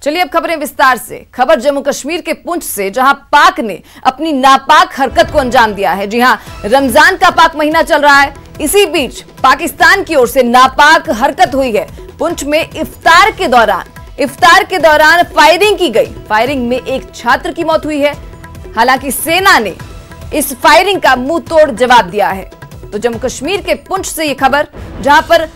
चलिए अब खबरें विस्तार से। खबर जम्मू कश्मीर के पुंछ से, जहां पाक ने अपनी नापाक हरकत को अंजाम दिया है। जी हां, रमजान का पाक महीना चल रहा है, इसी बीच पाकिस्तान की ओर से नापाक हरकत हुई है। पुंछ में इफ्तार के दौरान फायरिंग की गई। फायरिंग में एक छात्र की मौत हुई है। हालांकि सेना ने इस फायरिंग का मुंह तोड़ जवाब दिया है। तो जम्मू कश्मीर के पुंछ से यह खबर, जहां पर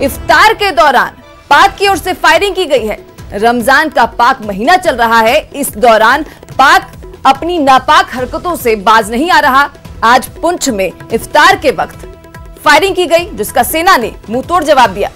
इफ्तार के दौरान पाक की ओर से फायरिंग की गई है। रमजान का पाक महीना चल रहा है, इस दौरान पाक अपनी नापाक हरकतों से बाज नहीं आ रहा। आज पुंछ में इफ्तार के वक्त फायरिंग की गई, जिसका सेना ने मुंह तोड़ जवाब दिया।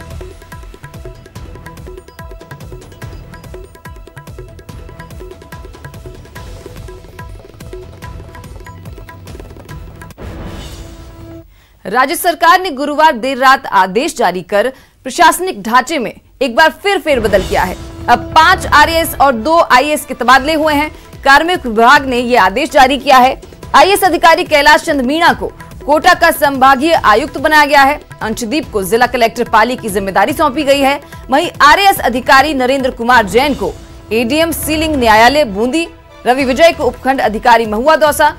राज्य सरकार ने गुरुवार देर रात आदेश जारी कर प्रशासनिक ढांचे में एक बार फिर फेरबदल किया है। अब 5 आरएएस और 2 आईएएस के तबादले हुए हैं। कार्मिक विभाग ने यह आदेश जारी किया है। आईएएस अधिकारी कैलाश चंद मीणा को कोटा का संभागीय आयुक्त बनाया गया है। अंशदीप को जिला कलेक्टर पाली की जिम्मेदारी सौंपी गई है। वहीं आरएएस अधिकारी नरेंद्र कुमार जैन को एडीएम सीलिंग न्यायालय बूंदी, रवि विजय को उपखंड अधिकारी महुआ दौसा,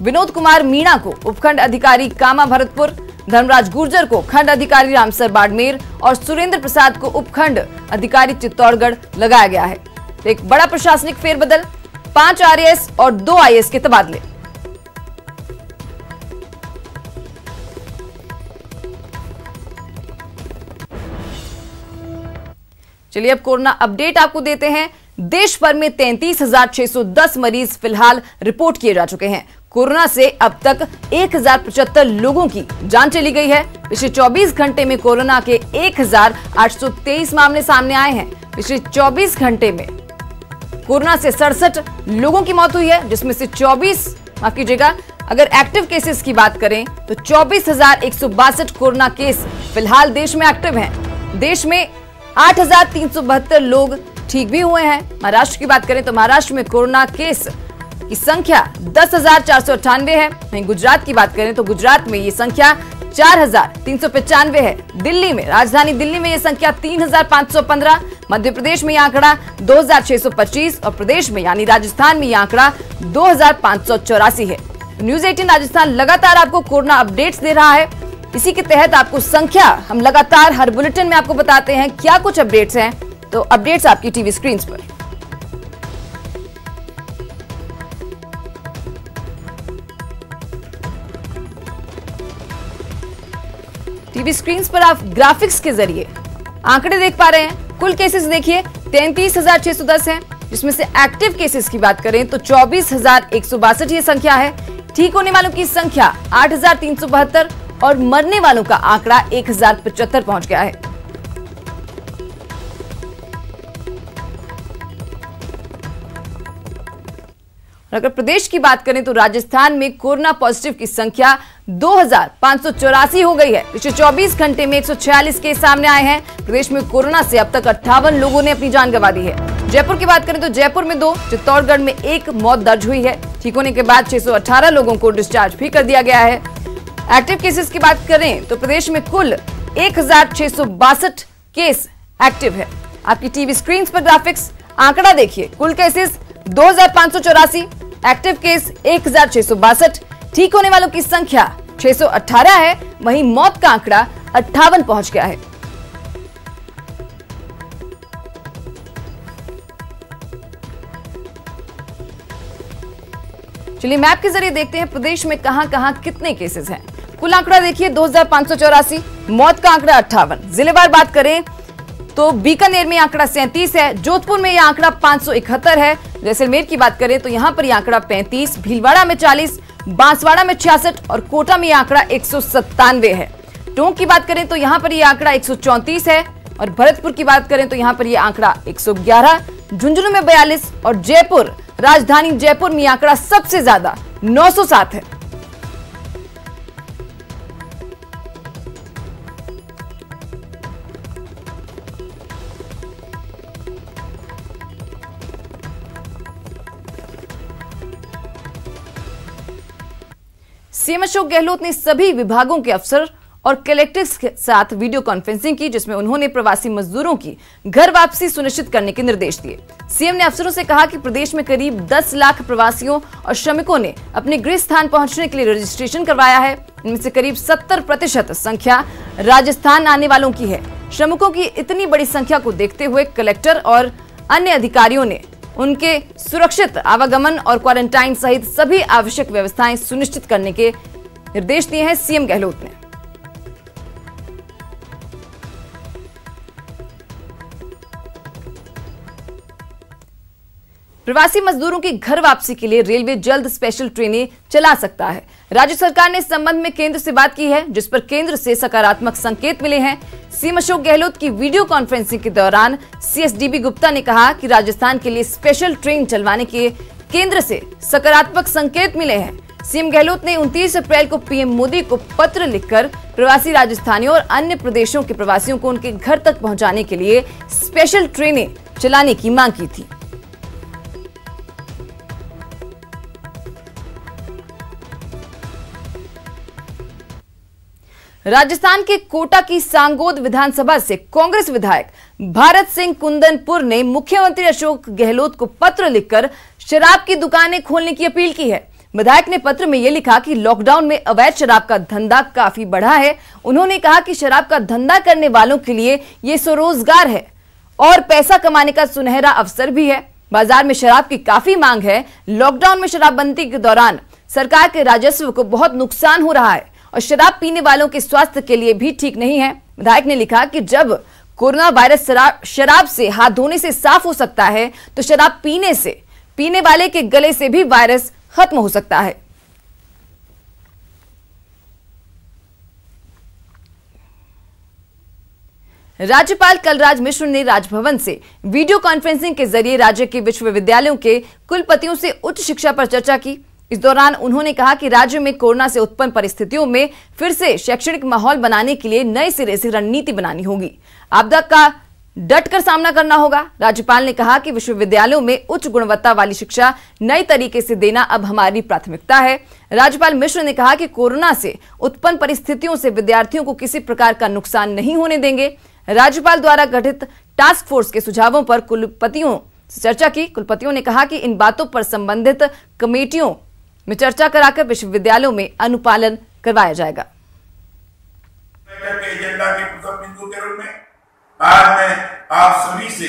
विनोद कुमार मीणा को उपखंड अधिकारी कामा भरतपुर, धर्मराज गुर्जर को खंड अधिकारी रामसर बाड़मेर और सुरेंद्र प्रसाद को उपखंड अधिकारी चित्तौड़गढ़ लगाया गया है। एक बड़ा प्रशासनिक फेरबदल, 5 आरएएस और 2 आईएएस के तबादले। चलिए अब कोरोना अपडेट आपको देते हैं। देश भर में 33,610 मरीज फिलहाल रिपोर्ट किए जा चुके हैं। कोरोना से अब तक 1,075 लोगों की जान चली गई है। पिछले 24 घंटे में कोरोना के 1,823 मामले सामने आए हैं। पिछले 24 घंटे में कोरोना से 67 लोगों की मौत हुई है, जिसमें से 24 माफ कीजिएगा, अगर एक्टिव केसेस की बात करें तो 24,162 कोरोना केस फिलहाल देश में एक्टिव हैं। देश में 8,372 लोग ठीक भी हुए हैं। महाराष्ट्र की बात करें तो महाराष्ट्र में कोरोना केस की संख्या 10,498 है। वहीं गुजरात की बात करें तो गुजरात में ये संख्या 4,395 है। दिल्ली में, राजधानी दिल्ली में ये संख्या 3,515, मध्य प्रदेश में यह आंकड़ा 2,625 और प्रदेश में यानी राजस्थान में यह आंकड़ा 2,584 है। न्यूज 18 राजस्थान लगातार आपको कोरोना अपडेट्स दे रहा है। इसी के तहत आपको संख्या हम लगातार हर बुलेटिन में आपको बताते हैं क्या कुछ अपडेट्स हैं। तो अपडेट्स आपकी टीवी स्क्रीन पर। टीवी स्क्रीन पर आप ग्राफिक्स के जरिए आंकड़े देख पा रहे हैं। कुल केसेस देखिए 33,610 हैं, जिसमें से एक्टिव केसेस की बात करें तो 24,162 ये संख्या है। ठीक होने वालों की संख्या 8,372 और मरने वालों का आंकड़ा 1,075 पहुंच गया है। अगर प्रदेश की बात करें तो राजस्थान में कोरोना पॉजिटिव की संख्या 2,584 हो गई है। पिछले 24 घंटे में 146 केस सामने आए हैं। प्रदेश में कोरोना से अब तक 58 लोगों ने अपनी जान गंवा दी है। जयपुर की बात करें तो जयपुर में 2, चित्तौड़गढ़ में 1 मौत दर्ज हुई है। ठीक होने के बाद 618 लोगों को डिस्चार्ज भी कर दिया गया है। एक्टिव केसेस की बात करें तो प्रदेश में कुल 1,662 केस एक्टिव है। आपकी टीवी स्क्रीन पर ग्राफिक्स आंकड़ा देखिए। कुल केसेस 2,584, एक्टिव केस 1,662, ठीक होने वालों की संख्या 618 है। वहीं मौत का आंकड़ा 58 पहुंच गया है। चलिए मैप के जरिए देखते हैं प्रदेश में कहां-कहां कितने केसेस हैं। कुल आंकड़ा देखिए 2,584, मौत का आंकड़ा 58। जिलेवार बात करें तो बीकानेर में आंकड़ा 37 है, जोधपुर में यह आंकड़ा 571 है, जैसलमेर की बात करें तो यहां पर यह आंकड़ा 35, भीलवाड़ा में 40, बांसवाड़ा में 66 और कोटा में यह आंकड़ा 197 है। टोंक की बात करें तो यहां पर यह आंकड़ा 134 है और भरतपुर की बात करें तो यहां पर यह आंकड़ा 111, झुंझुनू में 42 और जयपुर, राजधानी जयपुर में यह आंकड़ा सबसे ज्यादा 907 है। सीएम अशोक गहलोत ने सभी विभागों के अफसर और कलेक्टर्स के साथ वीडियो कॉन्फ्रेंसिंग की, जिसमें उन्होंने प्रवासी मजदूरों की घर वापसी सुनिश्चित करने के निर्देश दिए। सीएम ने अफसरों से कहा कि प्रदेश में करीब 10 लाख प्रवासियों और श्रमिकों ने अपने गृह स्थान पहुंचने के लिए रजिस्ट्रेशन करवाया है। इनमें से करीब 70% संख्या राजस्थान आने वालों की है। श्रमिकों की इतनी बड़ी संख्या को देखते हुए कलेक्टर और अन्य अधिकारियों ने उनके सुरक्षित आवागमन और क्वारंटाइन सहित सभी आवश्यक व्यवस्थाएं सुनिश्चित करने के निर्देश दिए हैं सीएम गहलोत ने। प्रवासी मजदूरों की घर वापसी के लिए रेलवे जल्द स्पेशल ट्रेनें चला सकता है। राज्य सरकार ने इस संबंध में केंद्र से बात की है, जिस पर केंद्र से सकारात्मक संकेत मिले हैं। सीएम अशोक गहलोत की वीडियो कॉन्फ्रेंसिंग के दौरान सीएसडीबी गुप्ता ने कहा कि राजस्थान के लिए स्पेशल ट्रेन चलवाने के केंद्र से सकारात्मक संकेत मिले हैं। सीएम गहलोत ने 29 अप्रैल को पीएम मोदी को पत्र लिखकर प्रवासी राजस्थानियों और अन्य प्रदेशों के प्रवासियों को उनके घर तक पहुंचाने के लिए स्पेशल ट्रेनें चलाने की मांग की थी। राजस्थान के कोटा की सांगोद विधानसभा से कांग्रेस विधायक भारत सिंह कुंदनपुर ने मुख्यमंत्री अशोक गहलोत को पत्र लिखकर शराब की दुकानें खोलने की अपील की है। विधायक ने पत्र में यह लिखा कि लॉकडाउन में अवैध शराब का धंधा काफी बढ़ा है। उन्होंने कहा कि शराब का धंधा करने वालों के लिए ये स्वरोजगार है और पैसा कमाने का सुनहरा अवसर भी है। बाजार में शराब की काफी मांग है। लॉकडाउन में शराबबंदी के दौरान सरकार के राजस्व को बहुत नुकसान हो रहा है और शराब पीने वालों के स्वास्थ्य के लिए भी ठीक नहीं है। विधायक ने लिखा कि जब कोरोना वायरस शराब से हाथ धोने से साफ हो सकता है, तो शराब पीने वाले के गले से भी वायरस खत्म हो सकता है। राज्यपाल कलराज मिश्र ने राजभवन से वीडियो कॉन्फ्रेंसिंग के जरिए राज्य के विश्वविद्यालयों के कुलपतियों से उच्च शिक्षा पर चर्चा की। इस दौरान उन्होंने कहा कि राज्य में कोरोना से उत्पन्न परिस्थितियों में फिर से शैक्षणिक माहौल बनाने के लिए नए सिरे से रणनीति बनानी होगी। आपदा का डटकर सामना करना होगा। राज्यपाल ने कहा कि विश्वविद्यालयों में उच्च गुणवत्ता वाली शिक्षा नए तरीके से देना अब हमारी प्राथमिकता है। राज्यपाल मिश्र ने कहा कि कोरोना से उत्पन्न परिस्थितियों से विद्यार्थियों को किसी प्रकार का नुकसान नहीं होने देंगे। राज्यपाल द्वारा गठित टास्क फोर्स के सुझावों पर कुलपतियों से चर्चा की। कुलपतियों ने कहा कि इन बातों पर संबंधित कमेटियों में चर्चा कराकर विश्वविद्यालयों में अनुपालन करवाया जाएगा। एजेंडा के प्रथम बिंदु के रूप में आज मैं आप सभी से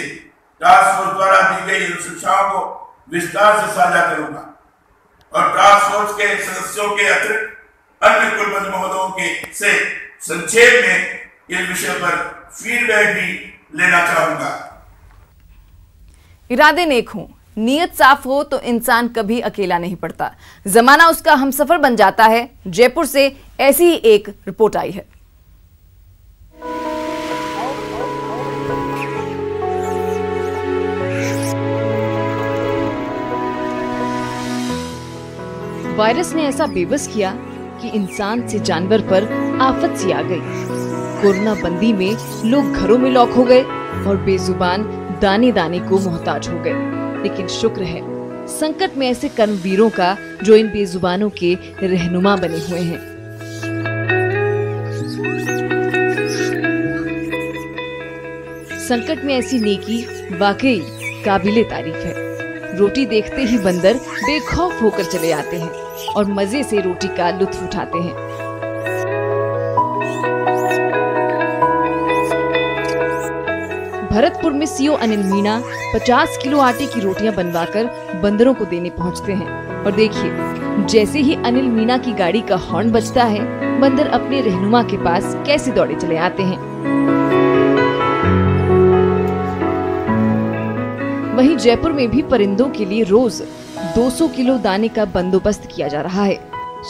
टास्क फोर्स द्वारा दी गई शिक्षाओं को विस्तार से साझा करूंगा और टास्क फोर्स के सदस्यों के अतिरिक्त अन्य कुलपति महोदयों के से संक्षेप में इस विषय पर फीडबैक भी लेना चाहूंगा। इरादे नेक हों, नीयत साफ हो तो इंसान कभी अकेला नहीं पड़ता, जमाना उसका हमसफर बन जाता है। जयपुर से ऐसी ही एक रिपोर्ट आई है। वायरस ने ऐसा बेबस किया कि इंसान से जानवर पर आफत सी आ गई। कोरोना बंदी में लोग घरों में लॉक हो गए और बेजुबान दाने दाने को मोहताज हो गए। लेकिन शुक्र है संकट में ऐसे कर्मवीरों का जो इन बेजुबानों के रहनुमा बने हुए हैं। संकट में ऐसी नेकी वाकई काबिले तारीफ है। रोटी देखते ही बंदर बेखौफ होकर चले आते हैं और मजे से रोटी का लुत्फ उठाते हैं। भरतपुर में सीओ अनिल मीणा 50 किलो आटे की रोटियां बनवाकर बंदरों को देने पहुंचते हैं और देखिए जैसे ही अनिल मीणा की गाड़ी का हॉर्न बजता है, बंदर अपने रहनुमा के पास कैसे दौड़े चले आते हैं। वहीं जयपुर में भी परिंदों के लिए रोज 200 किलो दाने का बंदोबस्त किया जा रहा है।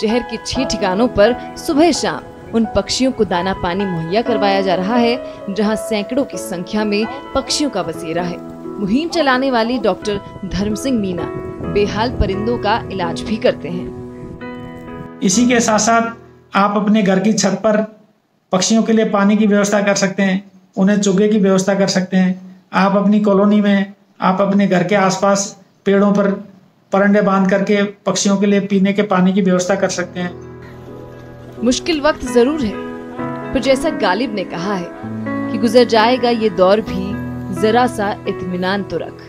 शहर के 6 ठिकानों पर सुबह शाम उन पक्षियों को दाना पानी मुहैया करवाया जा रहा है, जहां सैकड़ों की संख्या में पक्षियों का बसेरा है। मुहिम चलाने वाली डॉक्टर धर्म सिंह मीणा बेहाल परिंदों का इलाज भी करते हैं। इसी के साथ साथ आप अपने घर की छत पर पक्षियों के लिए पानी की व्यवस्था कर सकते हैं, उन्हें चुगे की व्यवस्था कर सकते हैं। आप अपनी कॉलोनी में, आप अपने घर के आसपास पेड़ों पर परंडे बांध करके पक्षियों के लिए पीने के पानी की व्यवस्था कर सकते हैं। मुश्किल वक्त जरूर है, पर जैसा गालिब ने कहा है कि गुजर जाएगा ये दौर भी, जरा सा इत्मीनान तो रख।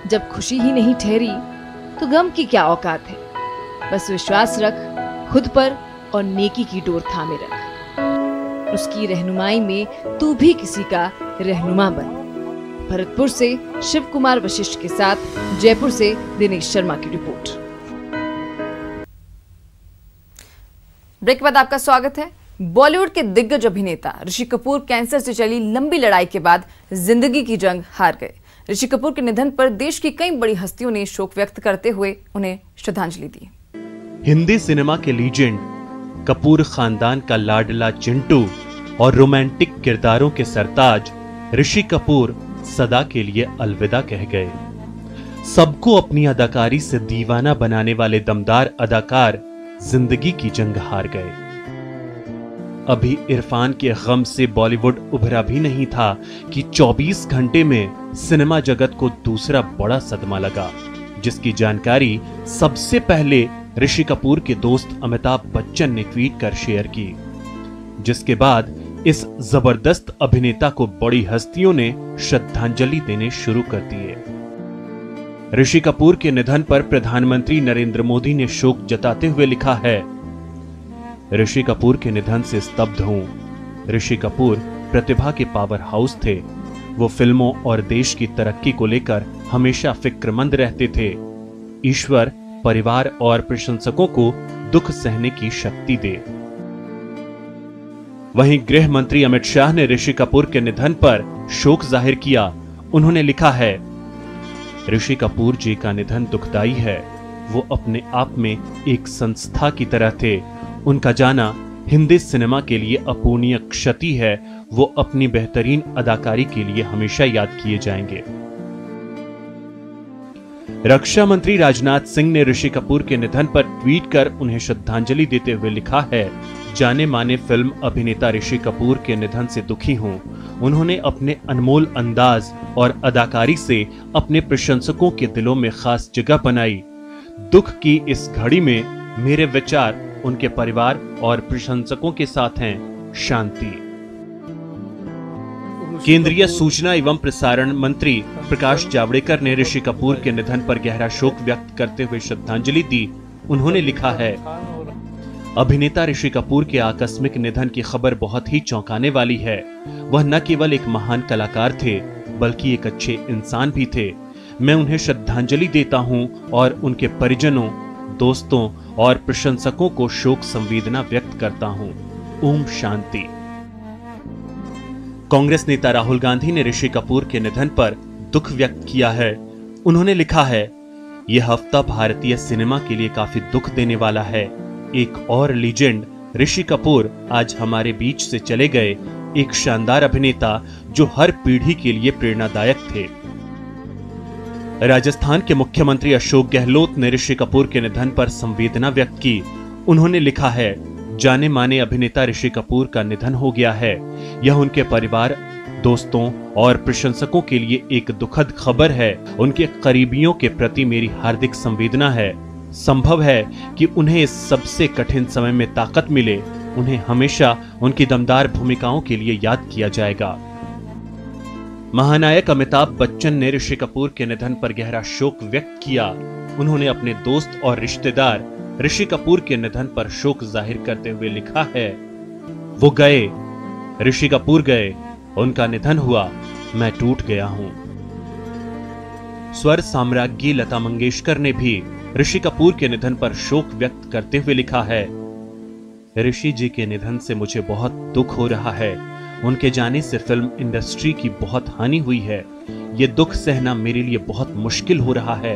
जब खुशी ही नहीं ठहरी तो गम की क्या औकात है। बस विश्वास रख खुद पर और नेकी की डोर थामे रख। उसकी रहनुमाई में तू भी किसी का रहनुमा बन। भरतपुर से शिव कुमार वशिष्ठ के साथ जयपुर से दिनेश शर्मा की रिपोर्ट। ब्रेक के बाद आपका स्वागत है। बॉलीवुड के दिग्गज अभिनेता ऋषि कपूर कैंसर से चली लंबी लड़ाई के बाद जिंदगी की जंग हार गए। ऋषि कपूर के निधन पर देश की कई बड़ी हस्तियों ने शोक व्यक्त करते हुए उन्हें श्रद्धांजलि दी। हिंदी सिनेमा के लीजेंड, कपूर खानदान का लाडला चिंटू और रोमांटिक किरदारों के सरताज ऋषि कपूर सदा के लिए अलविदा कह गए। सबको अपनी अदाकारी से दीवाना बनाने वाले दमदार अदाकार जिंदगी की जंग हार गए। अभी इरफान के गम से बॉलीवुड उभरा भी नहीं था कि 24 घंटे में सिनेमा जगत को दूसरा बड़ा सदमा लगा, जिसकी जानकारी सबसे पहले ऋषि कपूर के दोस्त अमिताभ बच्चन ने ट्वीट कर शेयर की। जिसके बाद इस जबरदस्त अभिनेता को बड़ी हस्तियों ने श्रद्धांजलि देने शुरू कर दिए। ऋषि कपूर के निधन पर प्रधानमंत्री नरेंद्र मोदी ने शोक जताते हुए लिखा है, ऋषि कपूर के निधन से स्तब्ध हूं। ऋषि कपूर प्रतिभा के पावर हाउस थे। वो फिल्मों और देश की तरक्की को लेकर हमेशा फिक्रमंद रहते थे। ईश्वर परिवार और प्रशंसकों को दुख सहने की शक्ति दे। वहीं गृह मंत्री अमित शाह ने ऋषि कपूर के निधन पर शोक जाहिर किया। उन्होंने लिखा है, ऋषि कपूर जी का निधन दुखदाई है। वो अपने आप में एक संस्था की तरह थे। उनका जाना हिंदी सिनेमा के लिए अपूर्णीय क्षति है। वो अपनी बेहतरीन अदाकारी के लिए हमेशा याद किए जाएंगे। रक्षा मंत्री राजनाथ सिंह ने ऋषि कपूर के निधन पर ट्वीट कर उन्हें श्रद्धांजलि देते हुए लिखा है, जाने माने फिल्म अभिनेता ऋषि कपूर के निधन से दुखी हूं। उन्होंने अपने अनमोल अंदाज और अदाकारी से अपने प्रशंसकों के दिलों में खास जगह बनाई। दुख की इस घड़ी में मेरे विचार उनके परिवार और प्रशंसकों के साथ हैं। शांति। केंद्रीय सूचना एवं प्रसारण मंत्री प्रकाश जावड़ेकर ने ऋषि कपूर के निधन पर गहरा शोक व्यक्त करते हुए श्रद्धांजलि दी। उन्होंने लिखा है, अभिनेता ऋषि कपूर के आकस्मिक निधन की खबर बहुत ही चौंकाने वाली है। वह न केवल एक महान कलाकार थे, बल्कि एक अच्छे इंसान भी थे। मैं उन्हें श्रद्धांजलि देता हूं और उनके परिजनों, दोस्तों और प्रशंसकों को शोक संवेदना व्यक्त करता हूं। ओम शांति। कांग्रेस नेता राहुल गांधी ने ऋषि कपूर के निधन पर दुख व्यक्त किया है। उन्होंने लिखा है, यह हफ्ता भारतीय सिनेमा के लिए काफी दुख देने वाला है। एक और लीजेंड ऋषि कपूर आज हमारे बीच से चले गए। एक शानदार अभिनेता जो हर पीढ़ी के लिए प्रेरणादायक थे। राजस्थान के मुख्यमंत्री अशोक गहलोत ने ऋषि कपूर के निधन पर संवेदना व्यक्त की। उन्होंने लिखा है, जाने माने अभिनेता ऋषि कपूर का निधन हो गया है। यह उनके परिवार, दोस्तों और प्रशंसकों के लिए एक दुखद खबर है। उनके करीबियों के प्रति मेरी हार्दिक संवेदना है। संभव है कि उन्हें इस सबसे कठिन समय में ताकत मिले। उन्हें हमेशा उनकी दमदार भूमिकाओं के लिए याद किया जाएगा। महानायक अमिताभ बच्चन ने ऋषि कपूर के निधन पर गहरा शोक व्यक्त किया। उन्होंने अपने दोस्त और रिश्तेदार ऋषि कपूर के निधन पर शोक जाहिर करते हुए लिखा है, वो गए, ऋषि कपूर गए, उनका निधन हुआ, मैं टूट गया हूं। स्वर साम्राज्ञी लता मंगेशकर ने भी ऋषि कपूर के निधन पर शोक व्यक्त करते हुए लिखा है, ऋषि जी के निधन से मुझे बहुत दुख हो रहा है। उनके जाने से फिल्म इंडस्ट्री की बहुत हानि हुई है। ये दुख सहना मेरे लिए बहुत मुश्किल हो रहा है।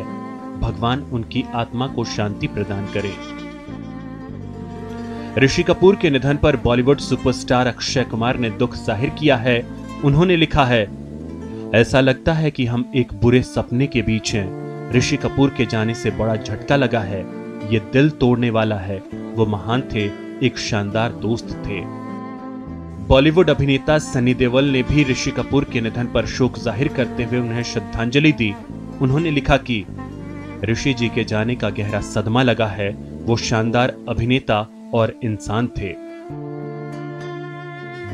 भगवान उनकी आत्मा को शांति प्रदान करे। ऋषि कपूर के निधन पर बॉलीवुड सुपरस्टार अक्षय कुमार ने दुख जाहिर किया है। उन्होंने लिखा है, ऐसा लगता है कि हम एक बुरे सपने के बीच हैं। ऋषि कपूर के जाने से बड़ा झटका लगा है। ये दिल तोड़ने वाला है। वो महान थे, एक शानदार दोस्त थे। बॉलीवुड अभिनेता सनी देओल ने भी ऋषि कपूर के निधन पर शोक जाहिर करते हुए उन्हें श्रद्धांजलि दी। उन्होंने लिखा कि ऋषि जी के जाने का गहरा सदमा लगा है। वो शानदार अभिनेता और इंसान थे।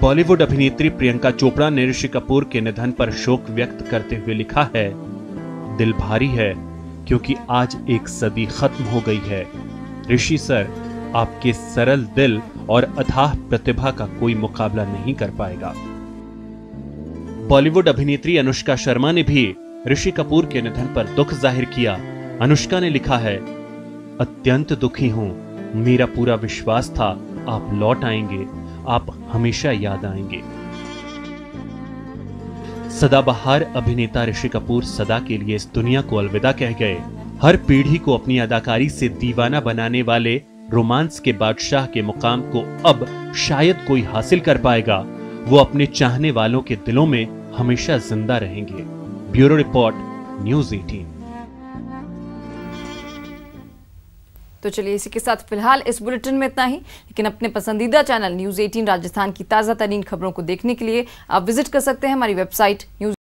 बॉलीवुड अभिनेत्री प्रियंका चोपड़ा ने ऋषि कपूर के निधन पर शोक व्यक्त करते हुए लिखा है, दिल भारी है क्योंकि आज एक सदी खत्म हो गई है। ऋषि सर, आपके सरल दिल और अथाह प्रतिभा का कोई मुकाबला नहीं कर पाएगा। बॉलीवुड अभिनेत्री अनुष्का शर्मा ने भी ऋषि कपूर के निधन पर दुख जाहिर किया। अनुष्का ने लिखा है, अत्यंत दुखी हूं, मेरा पूरा विश्वास था आप लौट आएंगे, आप हमेशा याद आएंगे। सदाबहार अभिनेता ऋषि कपूर सदा के लिए इस दुनिया को अलविदा कह गए। हर पीढ़ी को अपनी अदाकारी से दीवाना बनाने वाले रोमांस के बादशाह के मुकाम को अब शायद कोई हासिल कर पाएगा। वो अपने चाहने वालों के दिलों में हमेशा जिंदा रहेंगे। Bureau report, news 18। तो चलिए इसी के साथ फिलहाल इस बुलेटिन में इतना ही, लेकिन अपने पसंदीदा चैनल न्यूज़ 18 राजस्थान की ताज़ा तरीन खबरों को देखने के लिए आप विजिट कर सकते हैं हमारी वेबसाइट न्यूज़